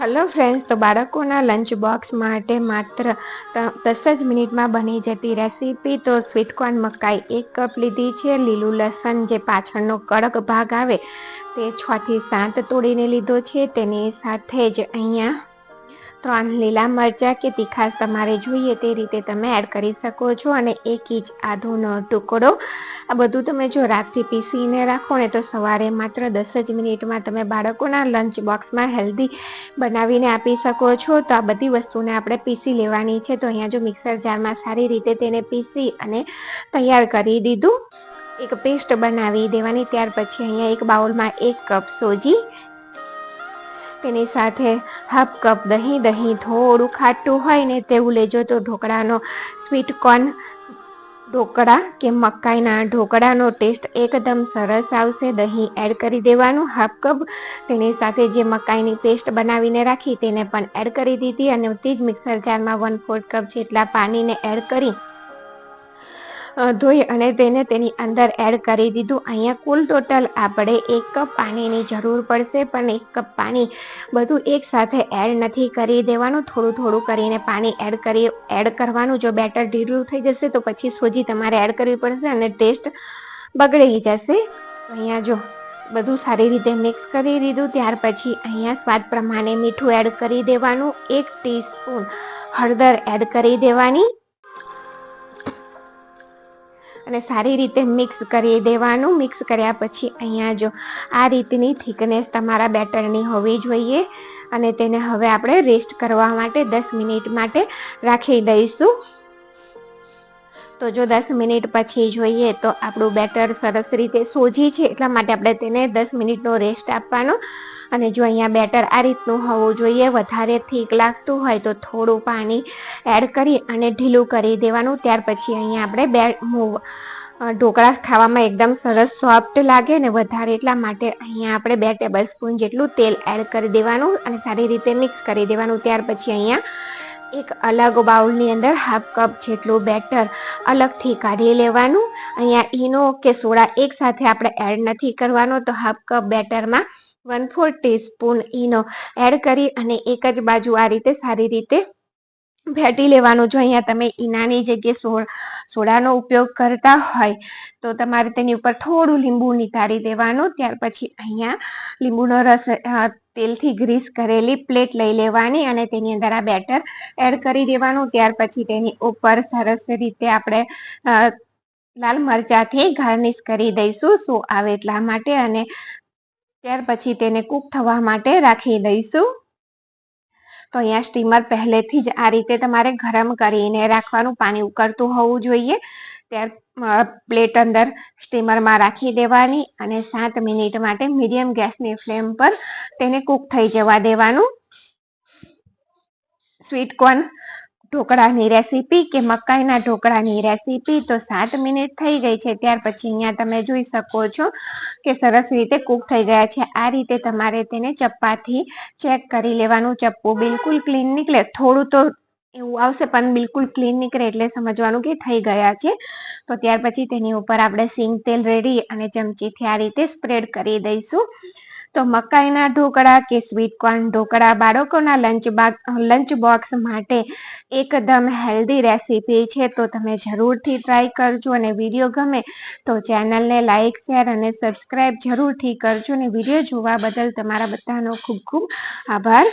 Hello friends, તો બાળકોના lunch box માટે માત્ર 10 જ મિનિટમાં બની જતી રેસીપી તો સ્વીટકોર્ન મકાઈ 1 કપ લીધી છે. લીલું લસણ જે પાછળનો કડક ભાગ આવે તે 6 થી 7 તોડીને લીધો છે. તેની સાથે જ અહીંયા 3 લીલા મરચા કે તીખાશ તમારે જોઈએ તે રીતે તમે એડ કરી શકો છો અને 1 ઇંચ આદુનો ટુકડો. આ બધું તમે જો રાતથી પીસીને રાખો ને તો સવારે માત્ર 10 જ મિનિટમાં તમે બાળકોના લંચ બોક્સમાં હેલ્ધી બનાવીને આપી શકો છો. તો આ બધી વસ્તુને આપણે પીસી લેવાની છે. તો અહીંયા જો મિક્સર જારમાં સારી રીતે તેને પીસી અને તૈયાર કરી દીધું. એક પેસ્ટ બનાવી દેવાની. ત્યાર પછી અહીંયા એક બાઉલમાં 1 કપ સોજી, તેની સાથે હાફ કપ દહીં. દહીં થોડું ખાટું હોય ને તેવું લેજો તો ઢોકળાનો સ્વીટકોર્ન ઢોકળા કે મકાઈના ઢોકળાનો ટેસ્ટ એકદમ સરસ આવશે. દહીં એડ કરી દેવાનું હાફ કપ. તેની સાથે જે મકાઈની પેસ્ટ બનાવીને રાખી તેને પણ એડ કરી દીધી અને તે જ મિક્સર જારમાં 1/4 કપ જેટલા પાણીને એડ કરી ધોઈ અને તેને તેની અંદર એડ કરી દીધું. અહીંયા કુલ ટોટલ આપણે 1 કપ પાણીની જરૂર પડશે, પણ 1 કપ પાણી બધું એક સાથે એડ નથી કરી દેવાનું. થોડું થોડું કરીને પાણી એડ કરવાનું. જો બેટર ઢીલું થઈ જશે તો પછી સોજી તમારે એડ કરવી પડશે અને ટેસ્ટ બગડી જશે. અહીંયા જો બધું સારી રીતે મિક્સ કરી દીધું. ત્યાર પછી અહીંયા સ્વાદ પ્રમાણે મીઠું એડ કરી દેવાનું. 1 ટીસ્પૂન હળદર એડ કરી દેવાની અને સારી રીતે મિક્સ કરી દેવાનું. મિક્સ કર્યા પછી અહીંયા જો આ રીતની થિકનેસ તમારા બેટરની હોવી જોઈએ અને તેને હવે આપણે રેસ્ટ કરવા માટે 10 મિનિટ માટે રાખી દઈશું. તો જો 10 મિનિટ પછી જોઈએ તો આપણું બેટર સરસ રીતે સોજી છે, એટલા માટે આપણે તેને 10 મિનિટનો રેસ્ટ આપવાનો. અને જો અહીંયા બેટર આ રીતનું હોવું જોઈએ. વધારે થીક લાગતું હોય તો થોડું પાણી એડ કરી અને ઢીલું કરી દેવાનું. ત્યાર પછી અહીંયા આપણે ઢોકળા ખાવામાં એકદમ સરસ સોફ્ટ લાગે ને વધારે, એટલા માટે અહીંયા આપણે 2 ટેબલ સ્પૂન જેટલું તેલ એડ કરી દેવાનું અને સારી રીતે મિક્સ કરી દેવાનું. ત્યાર પછી અહીંયા એક અલગ બાઉલની અંદર હાફ કપ જેટલું બેટર અલગથી કાઢી લેવાનું. અહીંયા ઈનો કે સોડા એક સાથે આપણે એડ નથી કરવાનો. તો હાફ કપ બેટરમાં 1/4 ટીસ્પૂન ઈનો એડ કરી અને એક જ બાજુ આ રીતે સારી રીતે ફેટી લેવાનું. જો અહીંયા તમે ઈનાની જગ્યાએ સોડાનો ઉપયોગ કરતા હોય તો તમારે તેની ઉપર થોડું લીંબુ નિતારી દેવાનું. ત્યાર પછી અહીંયા લીંબુનો રસ તેલથી ગ્રીસ કરેલી પ્લેટ લઈ લેવાની અને તેની અંદર આ બેટર એડ કરી દેવાનું. ત્યાર પછી તેની ઉપર સરસ રીતે આપણે લાલ મરચાથી ગાર્નિશ કરી દઈશું, સો આવે એટલા માટે. અને ત્યાર પછી તેને કૂક થવા માટે રાખી દઈશું. તો અહીંયા સ્ટીમર પહેલેથી જ આ રીતે તમારે ગરમ કરીને રાખવાનું. પાણી ઉકળતું હોવું જોઈએ. ત્યાર પ્લેટ અંદર સ્ટીમરમાં રાખી દેવાની અને 7 મિનિટ માટે મીડિયમ ગેસની ફ્લેમ પર તેને કૂક થઈ જવા દેવાનું. સ્વીટકોર્ન ઢોકળાની રેસીપી કે મકાઈના ઢોકળાની રેસીપી તો 7 મિનિટ થઈ ગઈ છે. ત્યાર પછી અહીંયા તમે જોઈ શકો છો કે સરસ રીતે કૂક થઈ ગયા છે. આ રીતે તમારે તેને ચપ્પાથી ચેક કરી લેવાનું. ચપ્પુ બિલકુલ ક્લીન નીકળે, થોડું તો એવું આવશે પણ બિલકુલ ક્લીન નીકળે એટલે સમજવાનું કે થઈ ગયા છે. તો ત્યાર પછી તેની ઉપર આપણે સિંગ તેલ રેડી અને ચમચીથી આ રીતે સ્પ્રેડ કરી દઈશું. તો મકાઈના ઢોકળા કે સ્વીટકોર્ન ઢોકળા બાળકોના લંચ બોક્સ માટે એકદમ હેલ્ધી રેસીપી છે. તો તમે જરૂરથી ટ્રાય કરજો અને વિડીયો ગમે તો ચેનલને લાઈક, શેર અને સબસ્ક્રાઈબ જરૂરથી કરજો. અને વિડીયો જોવા બદલ તમારા બધાનો ખૂબ ખૂબ આભાર.